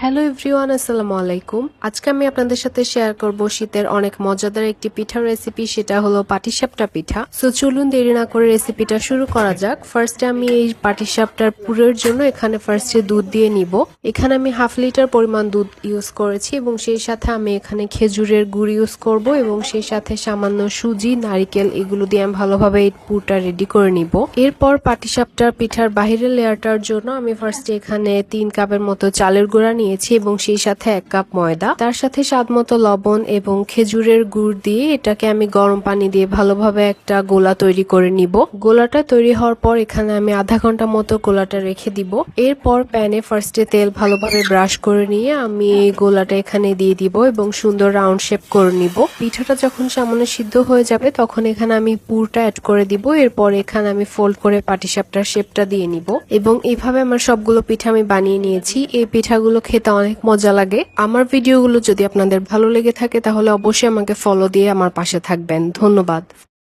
Hello everyone, আসসালামু আলাইকুম। আজকে আমি আপনাদের সাথে শেয়ার করব শীতের অনেক মজাদার একটি পিঠার রেসিপি, সেটা হলো পাটিসাপটা পিঠা। সো চলুন দেরি না করে রেসিপিটা শুরু করা যাক। ফার্স্টে আমি এই পাটিসাপটার পুরের জন্য এখানে ফার্স্টে দুধ দিয়ে নিব। এখানে আমি 1/2 লিটার পরিমাণ দুধ ইউজ করেছি এবং সেই সাথে আমি এখানে খেজুরের গুড় ইউজ করব এবং সেই সাথে সামান্য সুজি, নারিকেল এগুলো দিয়ে আমি ভালোভাবে এই পুরটা রেডি করে নিব। এরপর পাটিসাপটার পিঠার বাহিরের লেয়ারটার জন্য আমি ফার্স্টে এখানে 3 কাপের মতো চালের গুঁড়া নিয়েছি এবং সেই সাথে 1 কাপ ময়দা, তার সাথে স্বাদ মতো লবণ এবং খেজুরের গুড় দিয়ে এটাকে আমি গরম পানি দিয়ে ভালোভাবে একটা গোলা তৈরি করে নিব। গোলাটা তৈরি হওয়ার পর এখানে আমি আধা ঘন্টা মতো গোলাটা রেখে দিব। এরপর প্যানে ফার্স্টে তেল ভালোভাবে ব্রাশ করে নিয়ে আমি এই গোলাটা এখানে দিয়ে দিব এবং সুন্দর রাউন্ড শেপ করে নিব। পিঠাটা যখন সামান্য সিদ্ধ হয়ে যাবে তখন এখানে আমি পুরটা অ্যাড করে দিব। এরপর এখানে আমি ফোল্ড করে পাটিসাপটার শেপটা দিয়ে নিব এবং এইভাবে আমার সবগুলো পিঠা আমি বানিয়ে নিয়েছি। এই পিঠাগুলো খেতে অনেক মজা লাগে। আমার ভিডিওগুলো যদি আপনাদের ভালো লেগে থাকে তাহলে অবশ্যই আমাকে ফলো দিয়ে আমার পাশে থাকবেন। ধন্যবাদ।